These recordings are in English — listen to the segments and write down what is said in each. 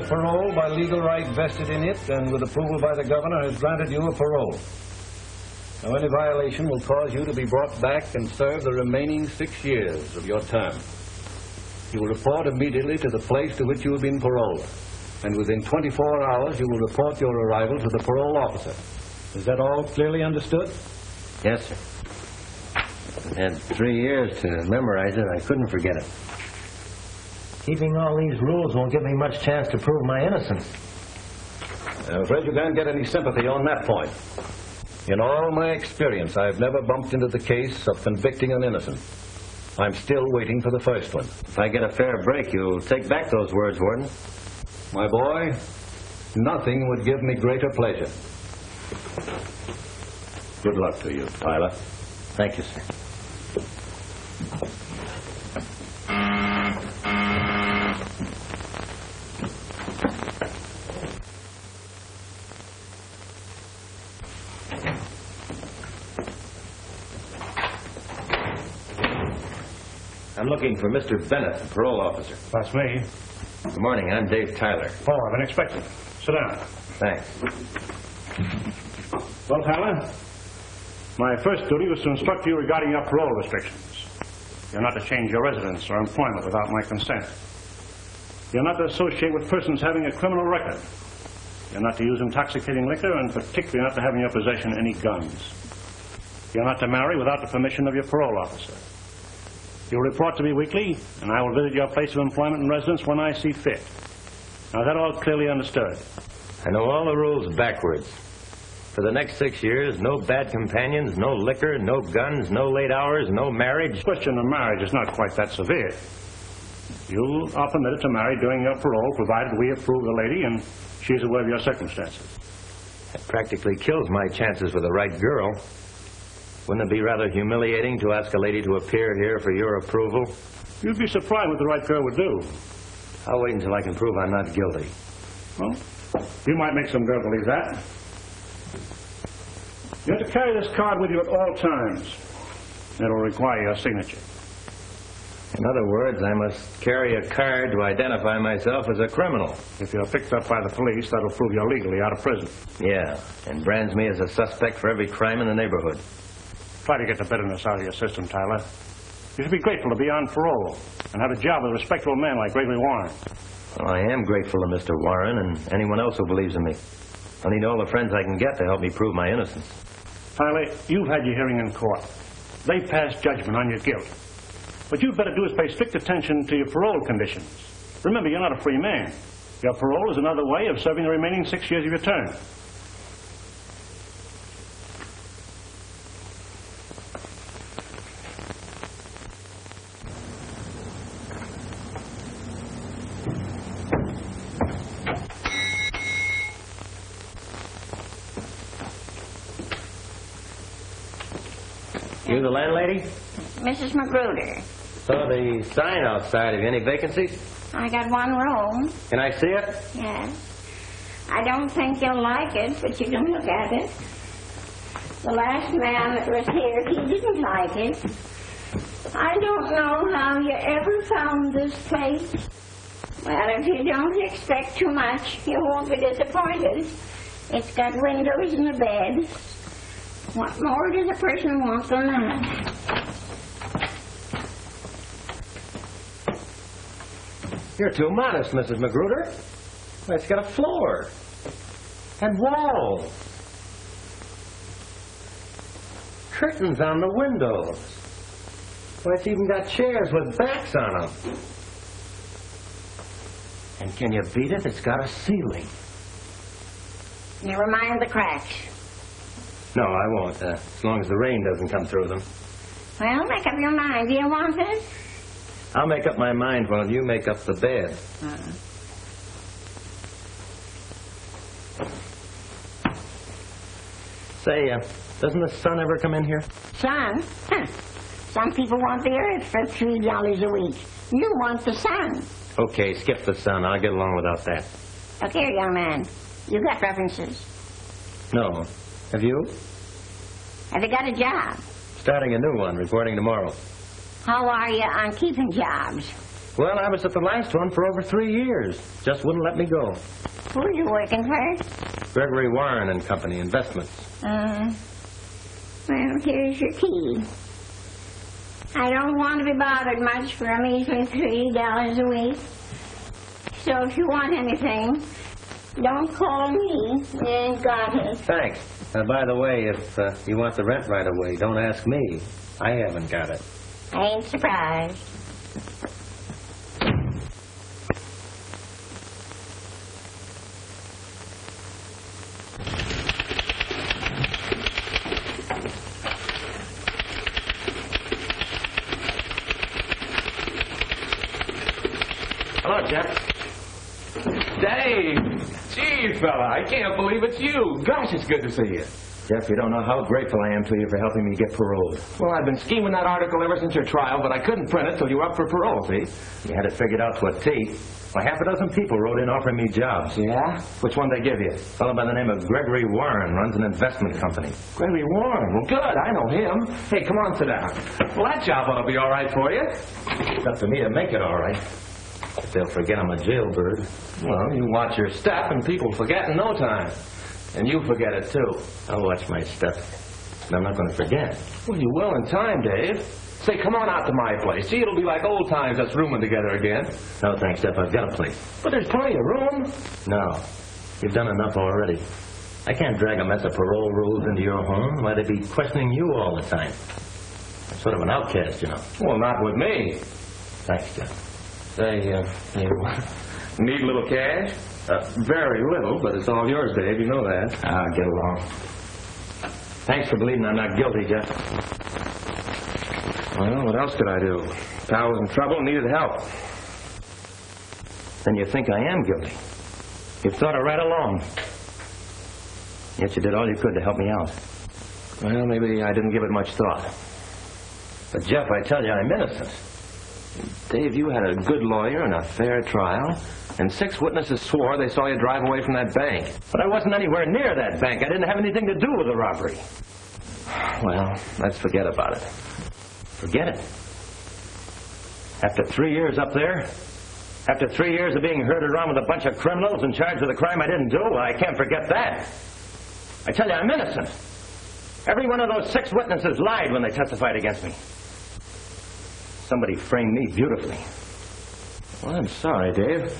of parole by legal right vested in it and with approval by the governor has granted you a parole. Now, any violation will cause you to be brought back and serve the remaining 6 years of your term. You will report immediately to the place to which you have been paroled. And within 24 hours, you will report your arrival to the parole officer. Is that all clearly understood? Yes, sir. I had 3 years to memorize it. I couldn't forget it. Keeping all these rules won't give me much chance to prove my innocence. I'm afraid you can't get any sympathy on that point. In all my experience, I've never bumped into the case of convicting an innocent. I'm still waiting for the first one. If I get a fair break, you'll take back those words, Warden. My boy, nothing would give me greater pleasure. Good luck to you, Tyler. Thank you, sir. I'm looking for Mr. Bennett, the parole officer. That's me. Good morning. I'm Dave Tyler. Oh, I've been expecting. Sit down. Thanks. Well, Tyler, my first duty was to instruct you regarding your parole restrictions. You're not to change your residence or employment without my consent. You're not to associate with persons having a criminal record. You're not to use intoxicating liquor, and particularly not to have in your possession any guns. You're not to marry without the permission of your parole officer. You'll report to me weekly, and I will visit your place of employment and residence when I see fit. Now, is that all clearly understood? I know all the rules backwards. For the next 6 years, no bad companions, no liquor, no guns, no late hours, no marriage. The question of marriage is not quite that severe. You are permitted to marry during your parole, provided we approve the lady and she's aware of your circumstances. That practically kills my chances with the right girl. Wouldn't it be rather humiliating to ask a lady to appear here for your approval? You'd be surprised what the right girl would do. I'll wait until I can prove I'm not guilty. Well, you might make some girl believe that. You have to carry this card with you at all times. It'll require your signature. In other words, I must carry a card to identify myself as a criminal. If you're picked up by the police, that'll prove you're legally out of prison. Yeah, and brands me as a suspect for every crime in the neighborhood. Try to get the bitterness out of your system, Tyler. You should be grateful to be on parole and have a job with a respectable man like Gregory Warren. Well, I am grateful to Mr. Warren and anyone else who believes in me. I need all the friends I can get to help me prove my innocence. Tyler, you've had your hearing in court. They passed judgment on your guilt. What you'd better do is pay strict attention to your parole conditions. Remember, you're not a free man. Your parole is another way of serving the remaining 6 years of your term. You the landlady? Mrs. Magruder. Saw the sign outside. Have you any vacancies? I got one room. Can I see it? Yes. I don't think you'll like it, but you can look at it. The last man that was here, he didn't like it. I don't know how you ever found this place. Well, if you don't expect too much, you won't be disappointed. It's got windows and a bed. What more does a person want than that? You're too modest, Mrs. Magruder. Well, it's got a floor and walls. Curtains on the windows. Well, it's even got chairs with backs on them. And can you beat it? It's got a ceiling. Never mind the cracks. No, I won't, as long as the rain doesn't come through them. Well, make up your mind. Do you want it? I'll make up my mind while you make up the bed. Say, doesn't the sun ever come in here? Sun? Huh. Some people want the earth for $3 a week. You want the sun. Okay, skip the sun. I'll get along without that. Look here, young man. You got references. No. Have you? Have you got a job? Starting a new one, reporting tomorrow. How are you on keeping jobs? Well, I was at the last one for over 3 years. Just wouldn't let me go. Who are you working for? Gregory Warren and Company, Investments. Well, here's your key. I don't want to be bothered much for a measly $3 a week. So if you want anything, don't call me. You ain't got it. Thanks. By the way, if you want the rent right away, don't ask me. I haven't got it. I ain't surprised. Hello, Jeff. Dave! Gee, fella, I can't believe it's you. Gosh, it's good to see you. Jeff, you don't know how grateful I am to you for helping me get paroled. Well, I've been scheming that article ever since your trial, but I couldn't print it till you were up for parole, see? You had it figured out to a T. Well, half a dozen people wrote in offering me jobs. Yeah? Which one they give you? A fellow by the name of Gregory Warren runs an investment company. Gregory Warren. Well, good. I know him. Hey, come on, sit down. Well, that job ought to be all right for you. It's up to me to make it all right. If they'll forget I'm a jailbird. Well, you watch your step, and people forget in no time. And you forget it, too. I'll watch my step. And I'm not going to forget. Well, you will in time, Dave. Say, come on out to my place. See, it'll be like old times us rooming together again. No, thanks, Jeff. I've got a place. But there's plenty of room. No. You've done enough already. I can't drag a mess of parole rules into your home. Why, they'd be questioning you all the time. I'm sort of an outcast, you know. Well, not with me. Thanks, Jeff. Say, you need a little cash? Very little, but it's all yours, Dave. You know that. Get along. Thanks for believing I'm not guilty, Jeff. Well, what else could I do? Pal was in trouble and needed help. Then you think I am guilty. You've thought it right along. Yet you did all you could to help me out. Well, maybe I didn't give it much thought. But, Jeff, I tell you, I'm innocent. Dave, you had a good lawyer and a fair trial, and 6 witnesses swore they saw you drive away from that bank. But I wasn't anywhere near that bank. I didn't have anything to do with the robbery. Well, let's forget about it. Forget it. After 3 years up there, after 3 years of being herded around with a bunch of criminals and charged with a crime I didn't do, well, I can't forget that. I tell you, I'm innocent. Every one of those 6 witnesses lied when they testified against me. Somebody framed me beautifully. Well, I'm sorry, Dave.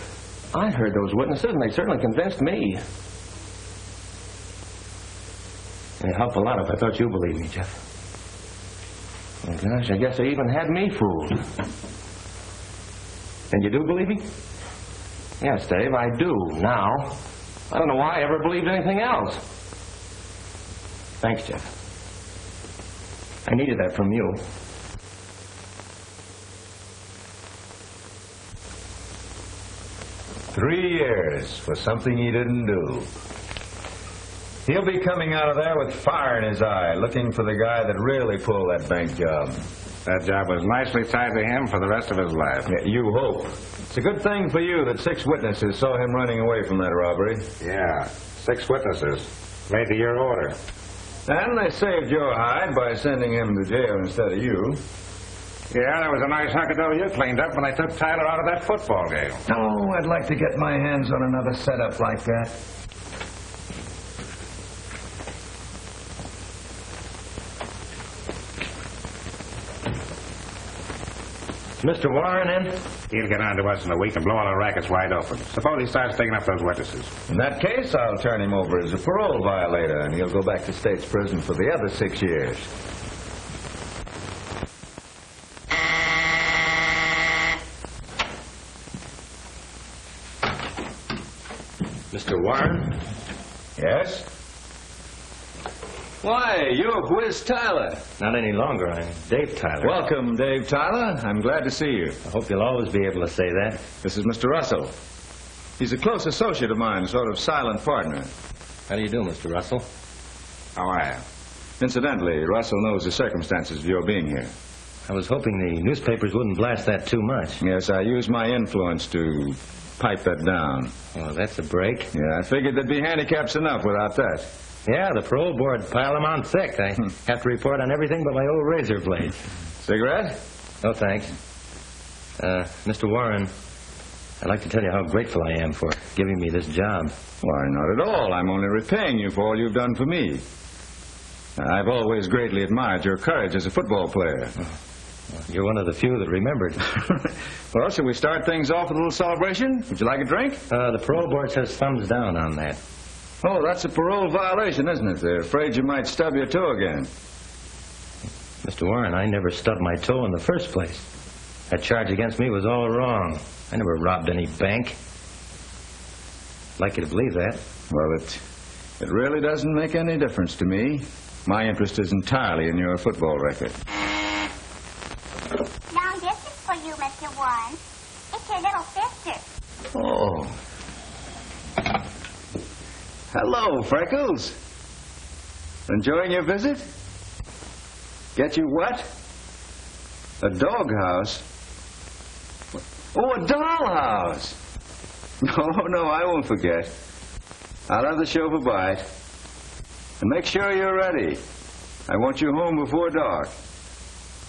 I heard those witnesses, and they certainly convinced me. It'd help a lot if I thought you believed me, Jeff. Oh, gosh, I guess they even had me fooled. And you do believe me? Yes, Dave, I do, now. I don't know why I ever believed anything else. Thanks, Jeff. I needed that from you. Three years for something he didn't do. He'll be coming out of there with fire in his eye, looking for the guy that really pulled that bank job. That job was nicely tied to him for the rest of his life. Yeah, you hope. It's a good thing for you that 6 witnesses saw him running away from that robbery. Yeah, 6 witnesses. Made to your order. And they saved your hide by sending him to jail instead of you. Yeah, there was a nice hunk of dough you cleaned up when I took Tyler out of that football game. Oh, I'd like to get my hands on another setup like that. Mr. Warren in? He'll get on to us in a week and blow all our rackets wide open. Suppose he starts taking up those witnesses. In that case, I'll turn him over as a parole violator, and he'll go back to state's prison for the other 6 years. Mr. Warren? Yes? Why, you're Whiz Tyler. Not any longer. I'm Dave Tyler. Welcome, Dave Tyler. I'm glad to see you. I hope you'll always be able to say that. This is Mr. Russell. He's a close associate of mine, sort of silent partner. How do you do, Mr. Russell? How are you? Incidentally, Russell knows the circumstances of your being here. I was hoping the newspapers wouldn't blast that too much. Yes, I used my influence to pipe that down. Oh, that's a break. Yeah, I figured there'd be handicaps enough without that. Yeah, the parole board pile them on thick. I have to report on everything but my old razor blade. Cigarette? No, thanks. Mr. Warren, I'd like to tell you how grateful I am for giving me this job. Why, not at all. I'm only repaying you for all you've done for me. I've always greatly admired your courage as a football player. You're one of the few that remembered. Well, shall we start things off with a little celebration? Would you like a drink? The parole board says thumbs down on that. Oh, that's a parole violation, isn't it? They're afraid you might stub your toe again. Mr. Warren, I never stubbed my toe in the first place. That charge against me was all wrong. I never robbed any bank. I'd like you to believe that. Well, it really doesn't make any difference to me. My interest is entirely in your football record. Now, this is for you, Mr. Warren. It's your little sister. Oh. Hello, Freckles. Enjoying your visit? Get you what? A doghouse? Oh, a dollhouse. No, I won't forget. I'll have the chauffeur by it. And make sure you're ready. I want you home before dark.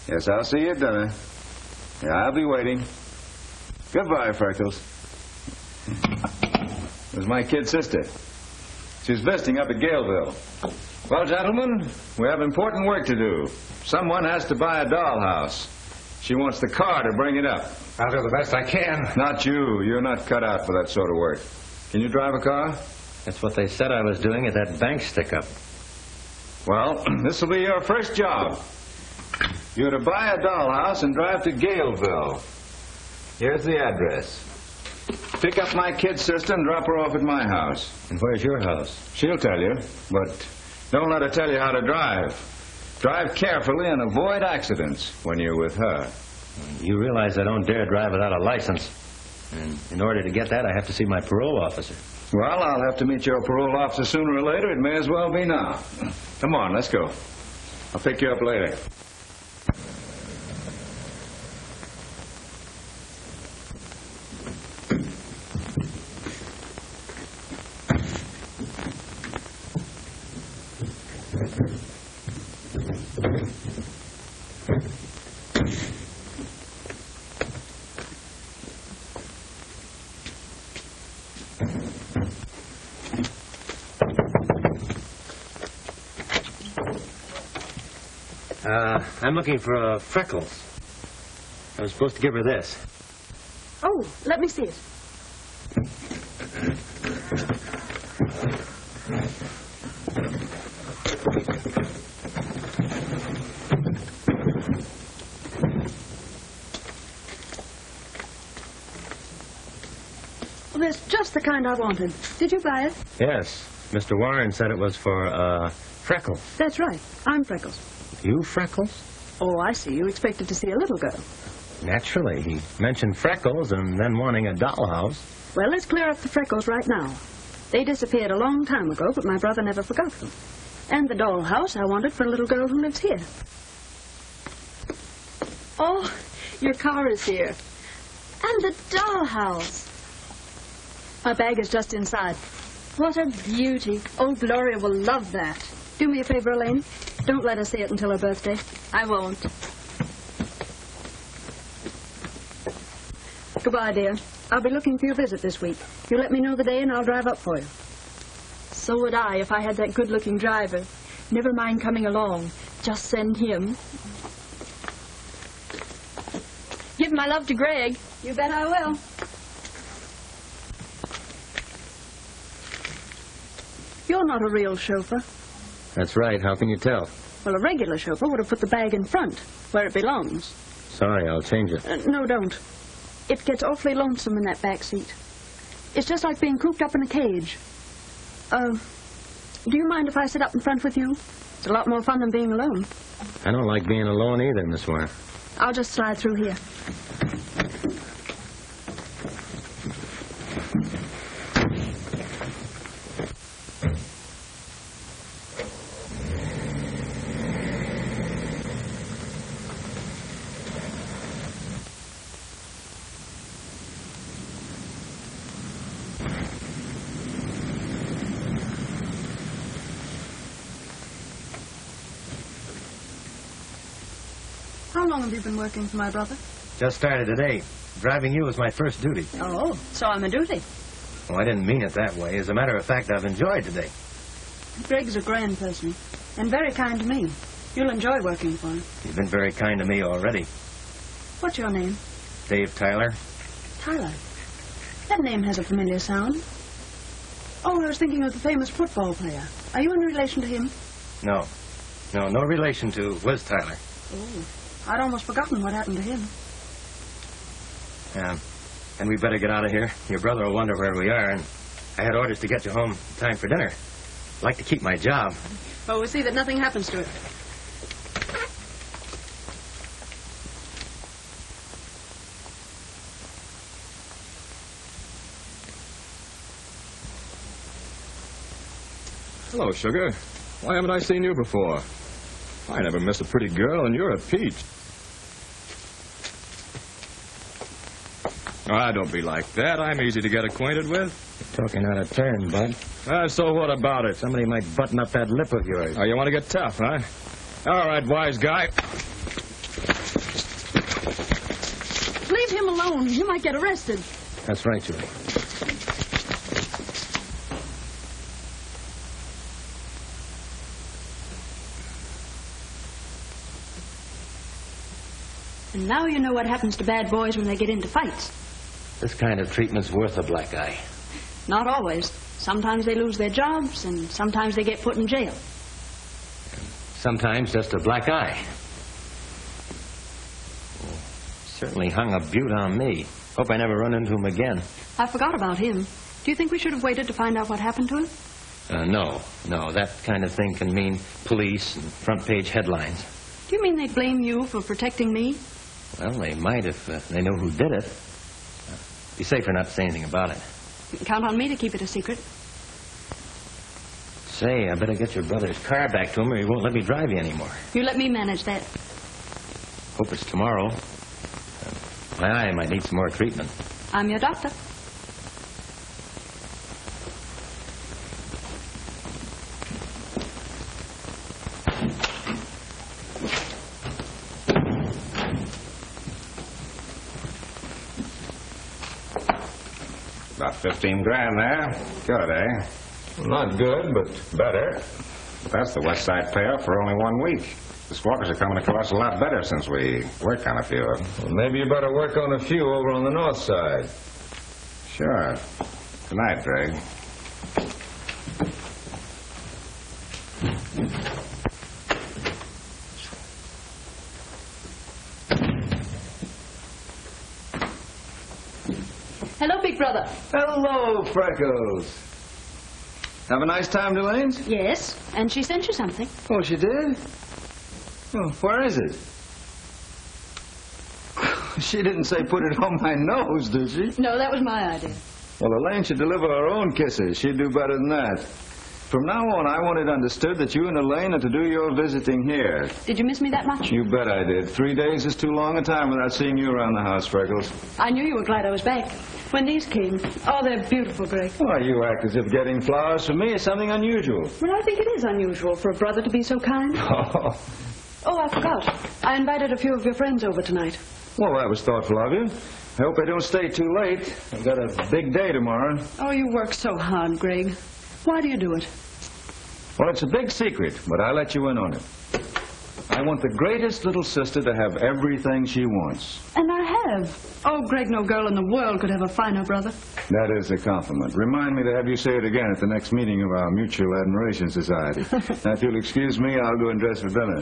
Yes, I'll see you at dinner. Yeah, I'll be waiting. Goodbye, Freckles. There's my kid sister. She's visiting up at Galeville. Well, gentlemen, we have important work to do. Someone has to buy a dollhouse. She wants the car to bring it up. I'll do the best I can. Not you. You're not cut out for that sort of work. Can you drive a car? That's what they said I was doing at that bank stick-up. Well, this will be your first job. You're to buy a dollhouse and drive to Galeville. Here's the address. Pick up my kid sister and drop her off at my house. And where's your house? She'll tell you, but don't let her tell you how to drive. Drive carefully and avoid accidents when you're with her. You realize I don't dare drive without a license. And in order to get that, I have to see my parole officer. Well, I'll have to meet your parole officer sooner or later. It may as well be now. Come on, let's go. I'll pick you up later. I'm looking for Freckles. I was supposed to give her this. Oh, let me see it. Well, that's just the kind I wanted. Did you buy it? Yes. Mr. Warren said it was for, Freckles. That's right. I'm Freckles. You Freckles? Oh, I see. You expected to see a little girl. Naturally. He mentioned Freckles and then wanting a dollhouse. Well, let's clear up the Freckles right now. They disappeared a long time ago, but my brother never forgot them. And the dollhouse I wanted for a little girl who lives here. Oh, your car is here. And the dollhouse. My bag is just inside. What a beauty. Old Gloria will love that. Do me a favor, Elaine. Don't let her see it until her birthday. I won't. Goodbye, dear. I'll be looking for your visit this week. You let me know the day and I'll drive up for you. So would I if I had that good-looking driver. Never mind coming along. Just send him. Give my love to Greg. You bet I will. You're not a real chauffeur. That's right. How can you tell? Well, a regular chauffeur would have put the bag in front, where it belongs. Sorry, I'll change it. No, don't. It gets awfully lonesome in that back seat. It's just like being cooped up in a cage. Do you mind if I sit up in front with you? It's a lot more fun than being alone. I don't like being alone either, Miss Warren. I'll just slide through here. How long have you been working for my brother? Just started at 8. Driving you was my first duty. Oh, so I'm a duty. Oh, I didn't mean it that way. As a matter of fact, I've enjoyed today. Greg's a grand person and very kind to me. You'll enjoy working for him. You've been very kind to me already. What's your name? Dave Tyler. Tyler. That name has a familiar sound. Oh, I was thinking of the famous football player. Are you in relation to him? No. No relation to Liz Tyler. Oh, I'd almost forgotten what happened to him. Yeah. And we better get out of here. Your brother will wonder where we are, and I had orders to get you home in time for dinner. I'd like to keep my job. Oh, we'll see that nothing happens to it. Hello, Sugar. Why haven't I seen you before? I never miss a pretty girl, and you're a peach. Ah, don't be like that. I'm easy to get acquainted with. You're talking out of turn, bud. So what about it? Somebody might button up that lip of yours. Oh, you want to get tough, huh? All right, wise guy. Leave him alone. You might get arrested. That's right, Julie. And now you know what happens to bad boys when they get into fights. This kind of treatment's worth a black eye. Not always. Sometimes they lose their jobs, and sometimes they get put in jail. Sometimes just a black eye. Certainly hung a beaut on me. Hope I never run into him again. I forgot about him. Do you think we should have waited to find out what happened to him? No. That kind of thing can mean police and front-page headlines. Do you mean they blame you for protecting me? Well, they might if they know who did it. Be safer not to say anything about it. Count on me to keep it a secret. Say, I better get your brother's car back to him or he won't let me drive you anymore. You let me manage that. Hope it's tomorrow. My eye might need some more treatment. I'm your doctor. About 15 grand there. Good, eh? Well, not good, but better. That's the West Side payoff for only 1 week. The squawkers are coming to us a lot better since we worked on a few of them. Well, maybe you better work on a few over on the north side. Sure. Good night, Greg. Hello, big brother. Hello, Freckles. Have a nice time, Delane's? Yes, and she sent you something. Oh, she did? Oh, where is it? She didn't say put it on my nose, did she? No, that was my idea. Well, Elaine should deliver her own kisses. She'd do better than that. From now on, I want it understood that you and Elaine are to do your visiting here. Did you miss me that much? You bet I did. 3 days is too long a time without seeing you around the house, Freckles. I knew you were glad I was back. When these came, oh, they're beautiful, Greg. Why, you act as if getting flowers from me is something unusual. Well, I think it is unusual for a brother to be so kind. Oh, I forgot. I invited a few of your friends over tonight. Well, that was thoughtful of you. I hope I don't stay too late. I've got a big day tomorrow. Oh, you work so hard, Greg. Why do you do it? Well, it's a big secret, but I let you in on it. I want the greatest little sister to have everything she wants. And I have. Oh, Greg, no girl in the world could have a finer brother. That is a compliment. Remind me to have you say it again at the next meeting of our Mutual Admiration Society. Now, if you'll excuse me, I'll go and dress for dinner.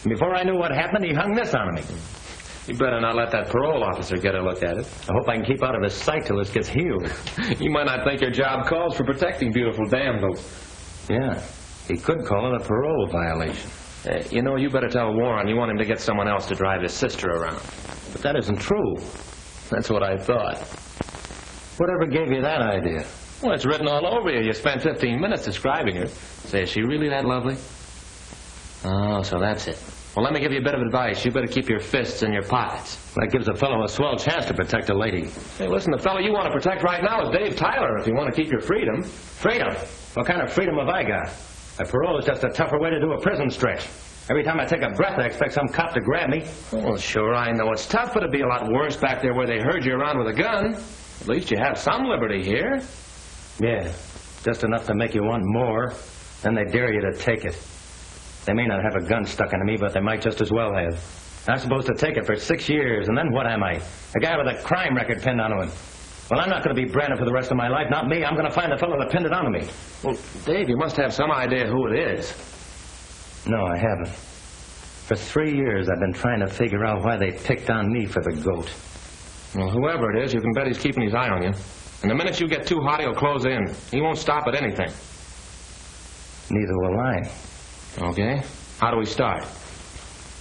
Before I knew what happened, he hung this on me. You better not let that parole officer get a look at it. I hope I can keep out of his sight till this gets healed. You might not think your job calls for protecting beautiful damsels. Yeah, he could call it a parole violation. You better tell Warren you want him to get someone else to drive his sister around. But that isn't true. That's what I thought. Whatever gave you that idea? Well, it's written all over you. You spent 15 minutes describing her. Say, is she really that lovely? Oh, so that's it. Well, let me give you a bit of advice. You better keep your fists in your pockets. That gives a fellow a swell chance to protect a lady. Hey, listen, the fellow you want to protect right now is Dave Tyler, if you want to keep your freedom. Freedom? What kind of freedom have I got? A parole is just a tougher way to do a prison stretch. Every time I take a breath, I expect some cop to grab me. Well, sure, I know it's tough, but it'd be a lot worse back there where they herd you around with a gun. At least you have some liberty here. Yeah, just enough to make you want more. Then they dare you to take it. They may not have a gun stuck into me, but they might just as well have. I'm supposed to take it for 6 years, and then what am I? A guy with a crime record pinned onto him. Well, I'm not going to be branded for the rest of my life. Not me. I'm going to find the fellow that pinned it onto me. Well, Dave, you must have some idea who it is. No, I haven't. For 3 years, I've been trying to figure out why they picked on me for the goat. Well, whoever it is, you can bet he's keeping his eye on you. And the minute you get too hot, he'll close in. He won't stop at anything. Neither will I. Okay. How do we start?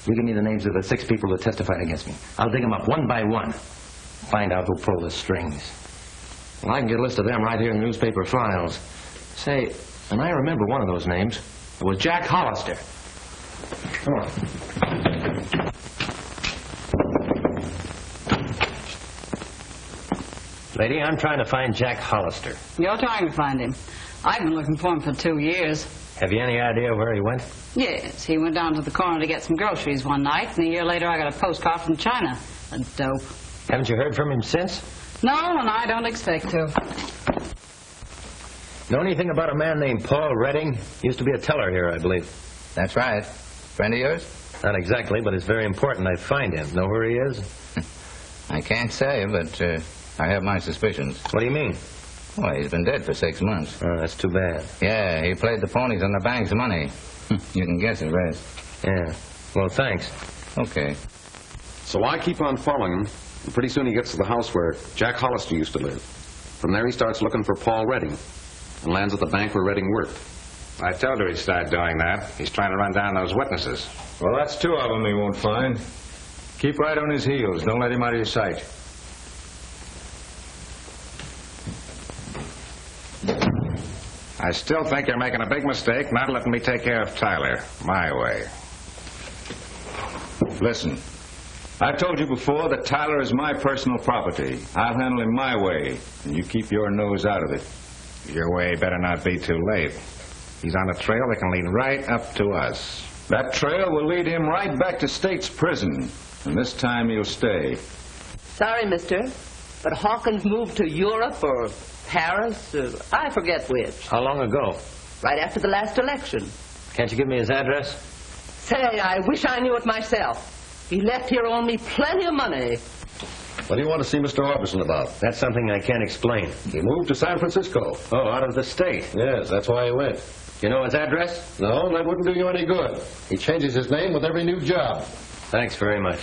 You give me the names of the 6 people who testified against me. I'll dig them up one by one. Find out who pulled the strings. Well, I can get a list of them right here in the newspaper files. Say, and I remember one of those names. It was Jack Hollister. Come on. Lady, I'm trying to find Jack Hollister. You're trying to find him. I've been looking for him for 2 years. Have you any idea where he went? Yes, he went down to the corner to get some groceries one night, and a year later I got a postcard from China. A dope. Haven't you heard from him since? No, and I don't expect to. Know anything about a man named Paul Redding? Used to be a teller here, I believe. That's right. Friend of yours? Not exactly, but it's very important I find him. Know where he is? I can't say, but I have my suspicions. What do you mean? Well, he's been dead for 6 months. Oh, that's too bad. Yeah, he played the ponies on the bank's money. You can guess the rest. Yeah. Well, thanks. Okay. So I keep on following him, and pretty soon he gets to the house where Jack Hollister used to live. From there he starts looking for Paul Redding, and lands at the bank where Redding worked. I told her he'd start doing that. He's trying to run down those witnesses. Well, that's 2 of them he won't find. Keep right on his heels. Don't let him out of your sight. I still think you're making a big mistake not letting me take care of Tyler my way. Listen, I told you before that Tyler is my personal property. I'll handle him my way, and you keep your nose out of it. Your way better not be too late. He's on a trail that can lead right up to us. That trail will lead him right back to State's prison, and this time he'll stay. Sorry, mister, but Hawkins moved to Europe or Paris, I forget which. How long ago? Right after the last election. Can't you give me his address? Say, I wish I knew it myself. He left here owing me plenty of money. What do you want to see Mr. Orbison about? That's something I can't explain. He moved to San Francisco. Oh, out of the state? Yes, that's why he went. You know his address? No, that wouldn't do you any good. He changes his name with every new job. Thanks very much.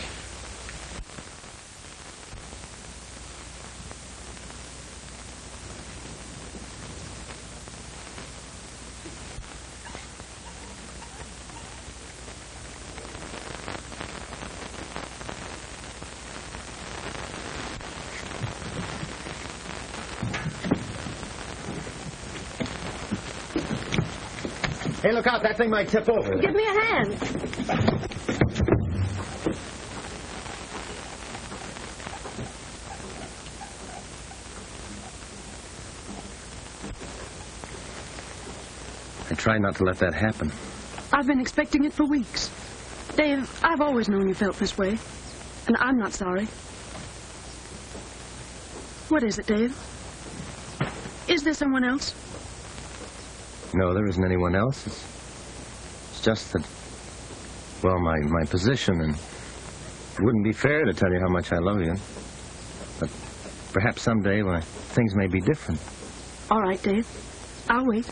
Hey, look out. That thing might tip over. Give me a hand. I try not to let that happen. I've been expecting it for weeks. Dave, I've always known you felt this way. And I'm not sorry. What is it, Dave? Is there someone else? No, there isn't anyone else. It's just that, well, my position, and it wouldn't be fair to tell you how much I love you. But perhaps someday, well, things may be different. All right, Dave. I'll wait.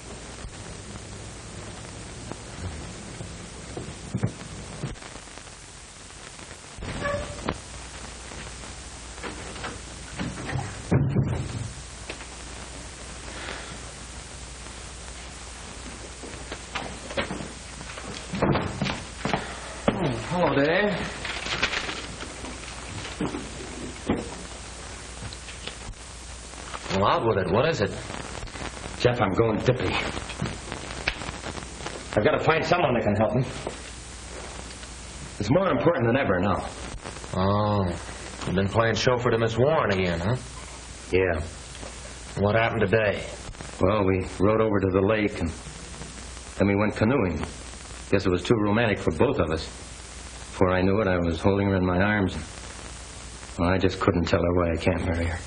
Hello, Dave. Well, out with it. What is it? Jeff, I'm going dippy. I've got to find someone that can help me. It's more important than ever now. Oh, you've been playing chauffeur to Miss Warren again, huh? Yeah. What happened today? Well, we rode over to the lake, and then we went canoeing. Guess it was too romantic for both of us. Before I knew it, I was holding her in my arms. Well, I just couldn't tell her why I can't marry her.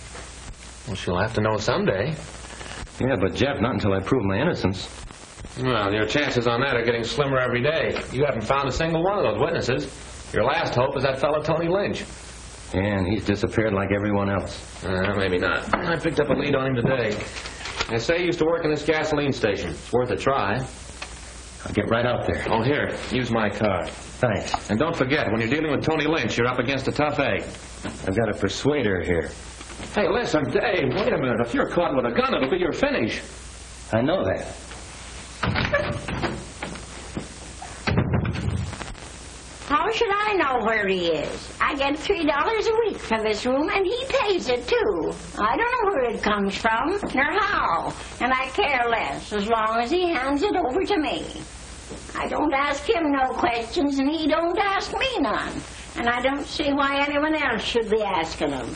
Well, she'll have to know someday. Yeah, but Jeff, not until I prove my innocence. Well, your chances on that are getting slimmer every day. You haven't found a single one of those witnesses. Your last hope is that fellow Tony Lynch. Yeah, and he's disappeared like everyone else. Maybe not. I picked up a lead on him today. They say he used to work in this gasoline station. It's worth a try. I'll get right out there. Oh, here. Use my card. Thanks. And don't forget, when you're dealing with Tony Lynch, you're up against a tough egg. I've got to persuade her here. Hey, listen, Dave, wait a minute. If you're caught with a gun, it'll be your finish. I know that. How should I know where he is? I get $3 a week for this room, and he pays it, too. I don't know where it comes from, nor how, and I care less as long as he hands it over to me. I don't ask him no questions, and he don't ask me none, and I don't see why anyone else should be asking him.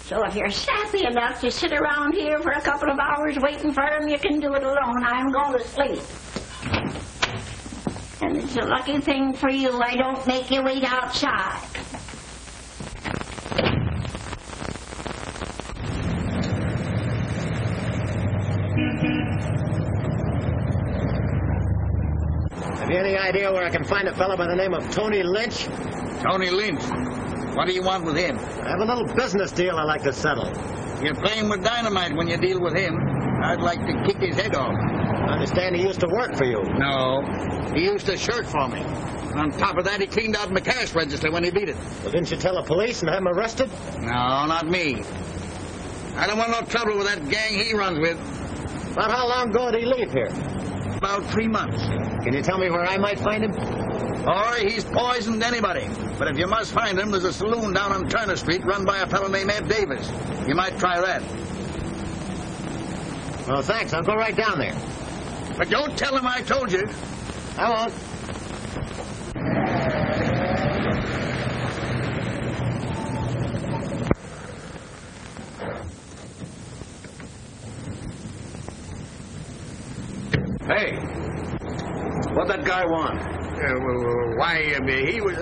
So if you're sappy enough to sit around here for a couple of hours waiting for him, you can do it alone. I'm going to sleep. And it's a lucky thing for you I don't make you wait outside. Have you any idea where I can find a fellow by the name of Tony Lynch? Tony Lynch? What do you want with him? I have a little business deal I'd like to settle. You're playing with dynamite when you deal with him. I'd like to kick his head off. I understand he used to work for you. No, he used to shirt for me. On top of that, he cleaned out my cash register when he beat it. Well, didn't you tell the police and have him arrested? No, not me. I don't want no trouble with that gang he runs with. About how long ago did he leave here? About 3 months. Can you tell me where I might find him? Or he's poisoned anybody. But if you must find him, there's a saloon down on Turner Street run by a fellow named Ed Davis. You might try that. Well, thanks. I'll go right down there. But don't tell him I told you. I won't. Hey, what'd that guy want? Why, he was...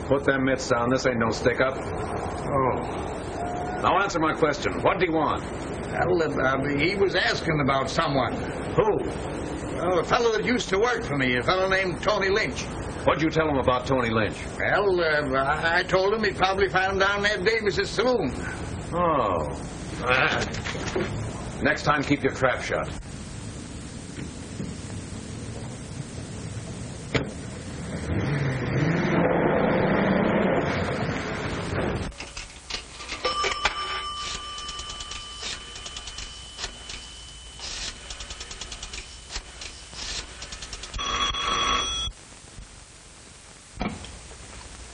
Put them mitts down. This ain't no stick-up. Oh. Now answer my question. What'd he want? Well, he was asking about someone. Who? A fellow that used to work for me, a fellow named Tony Lynch. What'd you tell him about Tony Lynch? Well, I told him he'd probably find him down at Davis's saloon. Oh. Next time, keep your trap shut.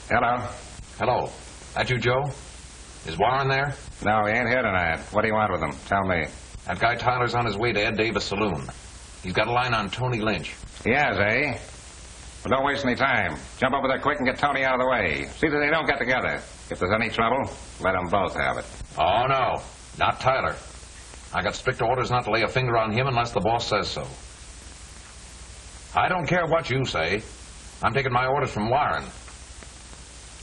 Hello. Hello. That you, Joe? Is Warren there? No, he ain't here tonight. What do you want with him? Tell me. That guy Tyler's on his way to Ed Davis' saloon. He's got a line on Tony Lynch. He has, eh? Well, don't waste any time. Jump over there quick and get Tony out of the way. See that they don't get together. If there's any trouble, let them both have it. Oh, no. Not Tyler. I got strict orders not to lay a finger on him unless the boss says so. I don't care what you say. I'm taking my orders from Warren.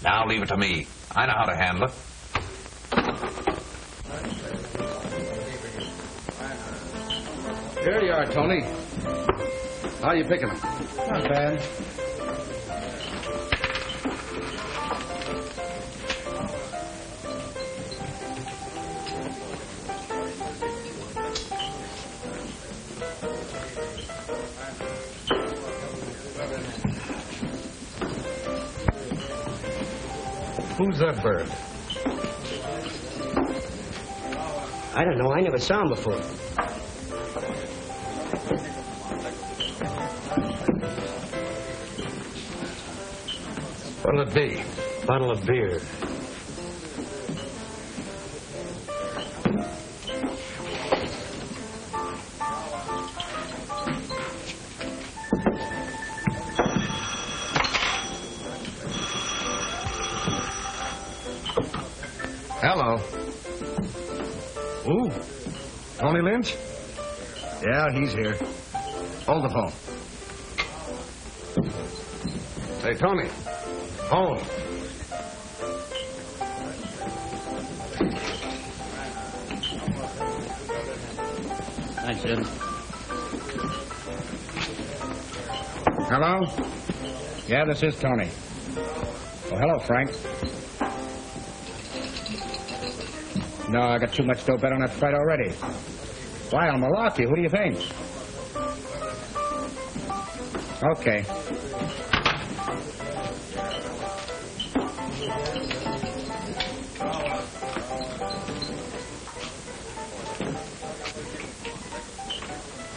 Now leave it to me. I know how to handle it. Here you are, Tony. How you picking them? Not bad. Who's that bird? I don't know. I never saw him before. What'll it be? Bottle of beer. Hello. Ooh. Tony Lynch? Yeah, he's here. Hold the phone. Say, Tony. Home. Thanks, Sid. Hello? Yeah, this is Tony. Oh, hello, Frank. No, I got too much dough bet on that fight already. Why, on Malarkey? Who do you think? Okay.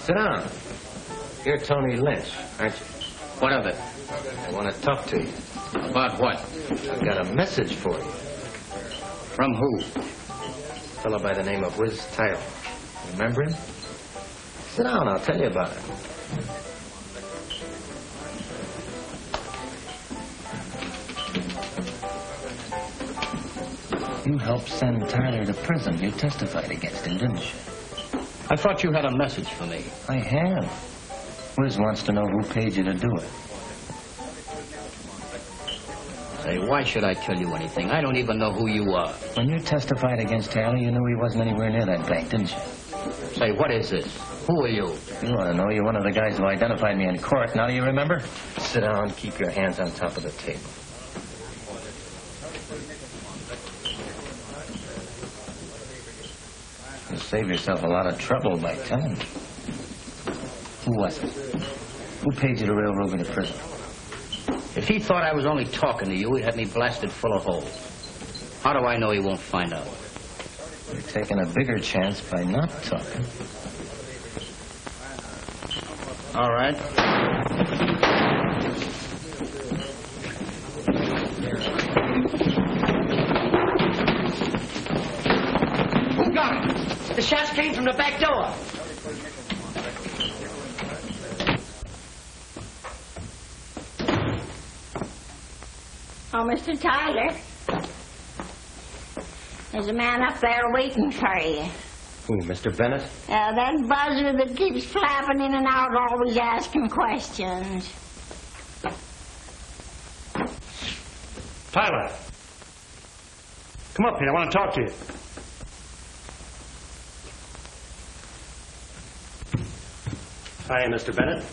Sit down. You're Tony Lynch, aren't you? What of it? I want to talk to you. About what? I've got a message for you. From who? A fellow by the name of Whiz Tyler. Remember him? Sit down, I'll tell you about it. You helped send Tyler to prison. You testified against him, didn't you? I thought you had a message for me. I have. Whiz wants to know who paid you to do it. Say, why should I tell you anything? I don't even know who you are. When you testified against Tyler, you knew he wasn't anywhere near that bank, didn't you? Say, what is this? Who are you? You want to know? You're one of the guys who identified me in court. Now do you remember? Sit down and keep your hands on top of the table. You save yourself a lot of trouble by telling me. Who was it? Who paid you to railroad me to prison? If he thought I was only talking to you, he'd have me blasted full of holes. How do I know he won't find out? You're taking a bigger chance by not talking. All right. Who got it? The shots came from the back door. Oh, Mr. Tyler. There's a man up there waiting for you. Who, Mr. Bennett? That buzzer that keeps flapping in and out, always asking questions. Tyler. Come up here. I want to talk to you. Hi, Mr. Bennett.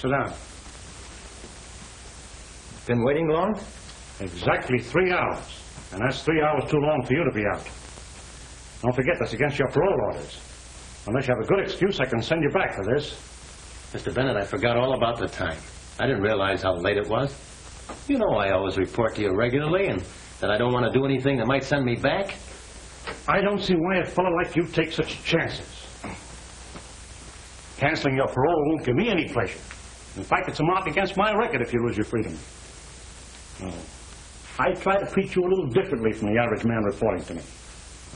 Sit down. Been waiting long? Exactly 3 hours. And that's 3 hours too long for you to be out. Don't forget, that's against your parole orders. Unless you have a good excuse, I can send you back for this. Mr. Bennett, I forgot all about the time. I didn't realize how late it was. You know I always report to you regularly and that I don't want to do anything that might send me back. I don't see why a fellow like you takes such chances. Canceling your parole won't give me any pleasure. In fact, it's a mark against my record if you lose your freedom. I try to treat you a little differently from the average man reporting to me.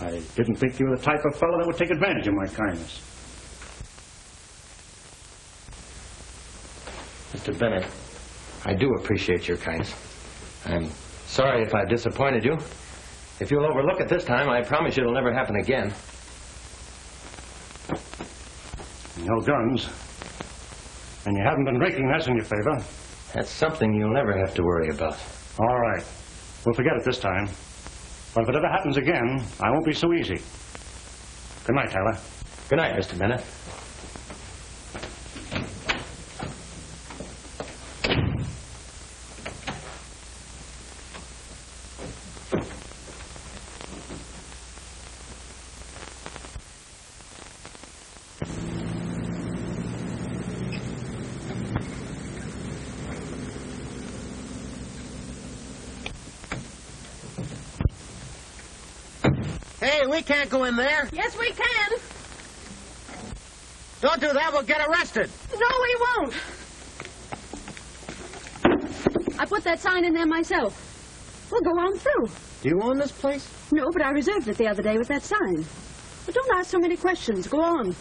I didn't think you were the type of fellow that would take advantage of my kindness. Mr. Bennett, I do appreciate your kindness. I'm sorry if I've disappointed you. If you'll overlook it this time, I promise you it'll never happen again. No guns. And you haven't been drinking, that's in your favor. That's something you'll never have to worry about. All right. We'll forget it this time. But if it ever happens again, I won't be so easy. Good night, Tyler. Good night, Mr. Bennett. Hey, we can't go in there. Yes, we can. Don't do that. We'll get arrested. No, we won't. I put that sign in there myself. We'll go on through. Do you own this place? No, but I reserved it the other day with that sign. But don't ask so many questions. Go on.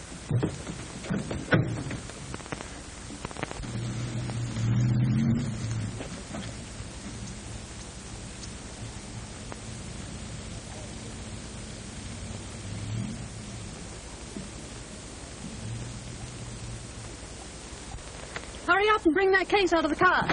hurry up and bring that case out of the car.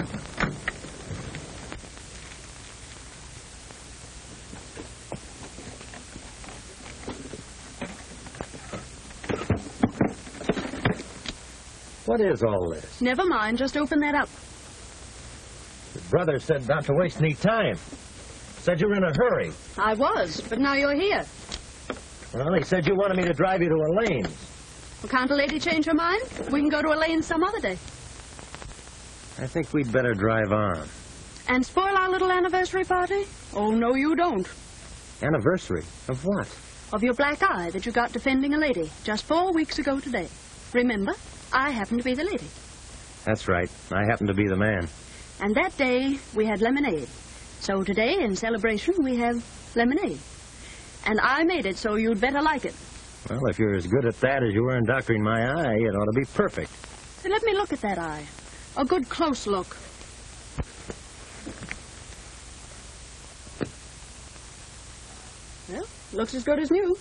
What is all this? Never mind, just open that up. Your brother said not to waste any time. Said you were in a hurry. I was, but now you're here. Well, he said you wanted me to drive you to Elaine's. Well, can't a lady change her mind? We can go to Elaine some other day. I think we'd better drive on. And spoil our little anniversary party? Oh, no, you don't. Anniversary? Of what? Of your black eye that you got defending a lady just 4 weeks ago today. Remember, I happen to be the lady. That's right. I happen to be the man. And that day, we had lemonade. So today, in celebration, we have lemonade. And I made it, so you'd better like it. Well, if you're as good at that as you were in doctoring my eye, it ought to be perfect. Then let me look at that eye. A good close look. Well, looks as good as new.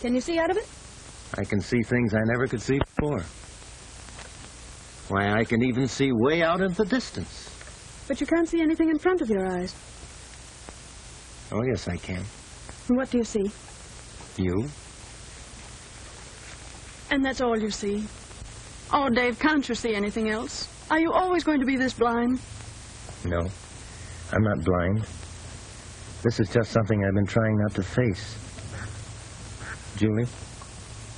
Can you see out of it? I can see things I never could see before. Why, I can even see way out in the distance. But you can't see anything in front of your eyes. Oh, yes, I can. And what do you see? You? And that's all you see? Oh, Dave, can't you see anything else? Are you always going to be this blind? No, I'm not blind. This is just something I've been trying not to face. Julie,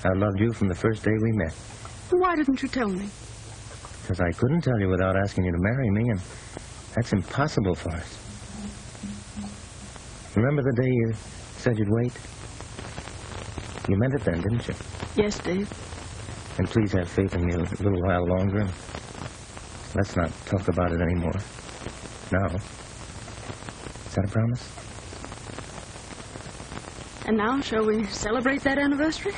I loved you from the first day we met. Why didn't you tell me? Because I couldn't tell you without asking you to marry me, and that's impossible for us. Remember the day you said you'd wait? You meant it then, didn't you? Yes, Dave. And please have faith in me a little while longer. Let's not talk about it anymore. Now. Is that a promise? And now, shall we celebrate that anniversary?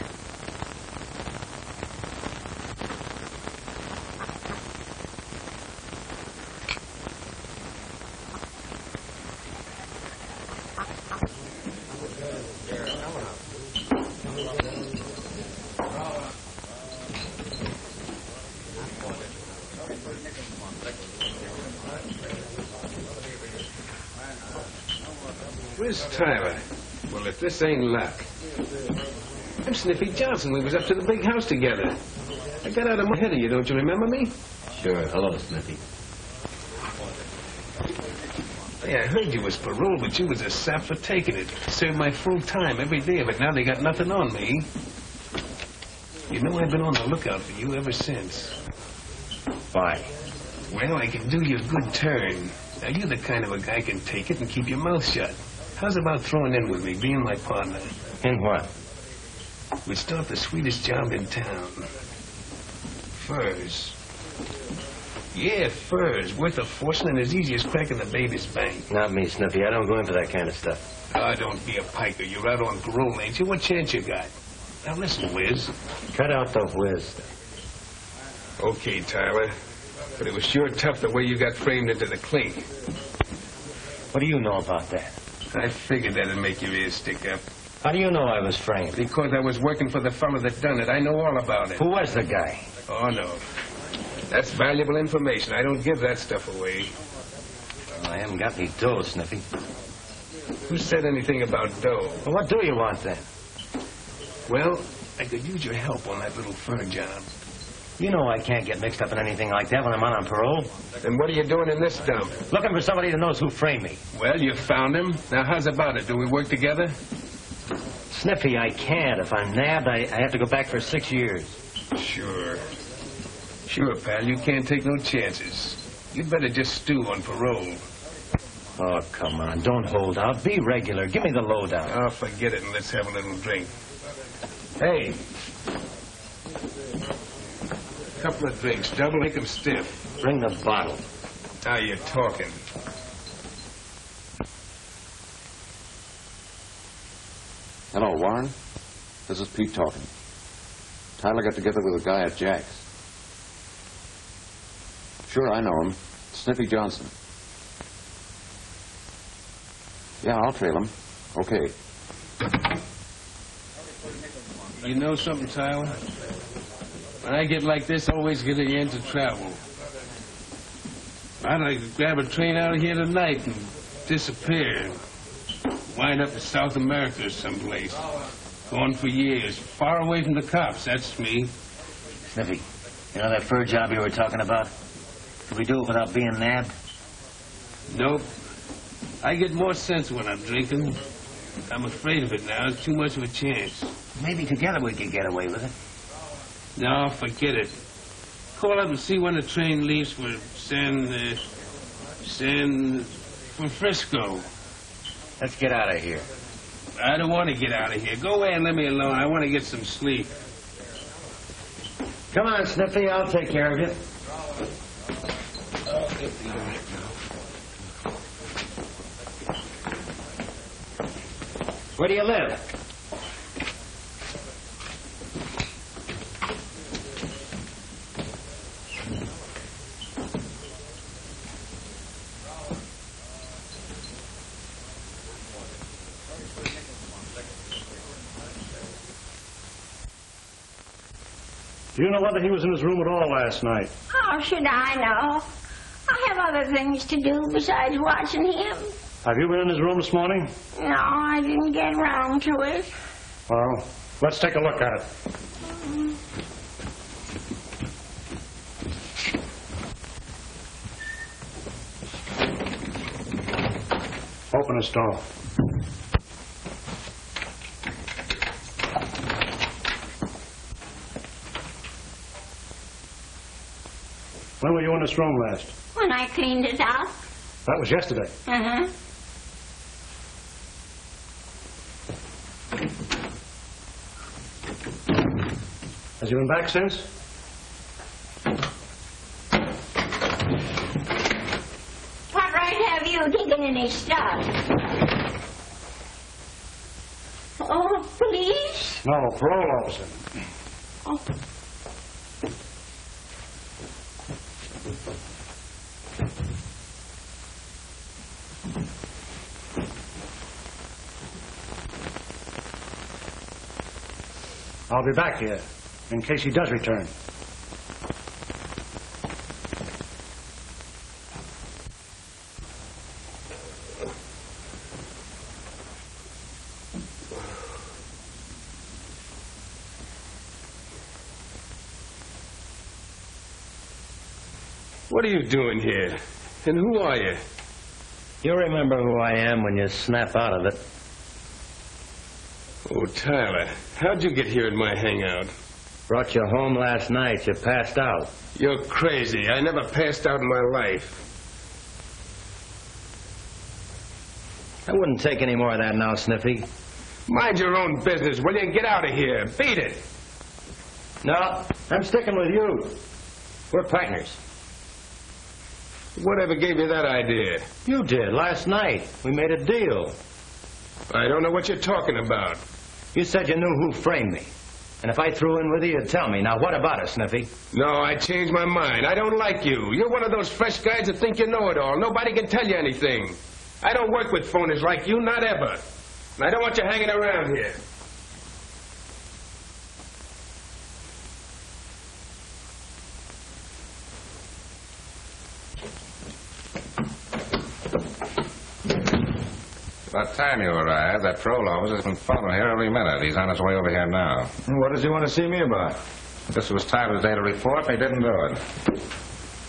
Where's Tyler? Well, if this ain't luck. I'm Sniffy Johnson. We was up to the big house together. I got out of my head of you, don't you remember me? Sure. Hello, Sniffy. Hey, I heard you was parole, but you was a sap for taking it. Served my full time every day, but now they got nothing on me. You know I've been on the lookout for you ever since. Why? Well, I can do you a good turn. Now, you're the kind of a guy can take it and keep your mouth shut. How's about throwing in with me, being my partner? In what? We'd start the sweetest job in town. Furs. Yeah, furs. Worth a fortune and as easy as cracking the baby's bank. Not me, Sniffy. I don't go in for that kind of stuff. Ah, don't be a piker. You're out on parole, ain't you? What chance you got? Now, listen, Whiz. Cut out the whiz stuff. Okay, Tyler. But it was sure tough the way you got framed into the clink. What do you know about that? I figured that'd make your ears stick up. How do you know I was framed? Because I was working for the fellow that done it. I know all about it. Who was the guy? Oh, no. That's valuable information. I don't give that stuff away. Well, I haven't got any dough, Sniffy. Who said anything about dough? Well, what do you want, then? Well, I could use your help on that little fur job. You know I can't get mixed up in anything like that when I'm on parole. Then what are you doing in this dump? Looking for somebody that knows who framed me. Well, you found him. Now, how's about it? Do we work together? Sniffy, I can't. If I'm nabbed, I have to go back for 6 years. Sure. Sure, pal. You can't take no chances. You'd better just stew on parole. Oh, come on. Don't hold out. Be regular. Give me the lowdown. Oh, forget it and let's have a little drink. Hey. Couple of drinks. Double, make 'em stiff. Bring the bottle. Now you're talking. Hello, Warren. This is Pete talking. Tyler got together with a guy at Jack's. Sure, I know him. Sniffy Johnson. Yeah, I'll trail him. Okay. You know something, Tyler? When I get like this, I always get into trouble. I'd like to grab a train out of here tonight and disappear. Wind up in South America or someplace. Gone for years. Far away from the cops. That's me. Sniffy, you know that fur job you were talking about? Could we do it without being nabbed? Nope. I get more sense when I'm drinking. I'm afraid of it now. It's too much of a chance. Maybe together we could get away with it. No, forget it. Call up and see when the train leaves for for Frisco. Let's get out of here. I don't want to get out of here. Go away and let me alone. I want to get some sleep. Come on, Sniffy. I'll take care of you. Where do you live? Do you know whether he was in his room at all last night? How should I know? I have other things to do besides watching him. Have you been in his room this morning? No, I didn't get round to it. Well, let's take a look at it. Open this door. When were you in this room last? When I cleaned it out. That was yesterday. Uh-huh. Has he been back since? What right have you taken any stuff? Oh, police? No, parole officer. Oh. I'll be back here in case he does return. What are you doing here? And who are you? You'll remember who I am when you snap out of it. Oh, Tyler, how'd you get here in my hangout? Brought you home last night. You passed out. You're crazy. I never passed out in my life. I wouldn't take any more of that now, Sniffy. Mind your own business, will you? Get out of here. Beat it. No, I'm sticking with you. We're partners. Whatever gave you that idea? You did, last night. We made a deal. I don't know what you're talking about. You said you knew who framed me. And if I threw in with you, you'd tell me. Now, what about it, Sniffy? No, I changed my mind. I don't like you. You're one of those fresh guys that think you know it all. Nobody can tell you anything. I don't work with phonies like you, not ever. And I don't want you hanging around here. About time you arrived, that parole officer's been following here every minute. He's on his way over here now. What does he want to see me about? This was Tyler's day to report, and he didn't do it.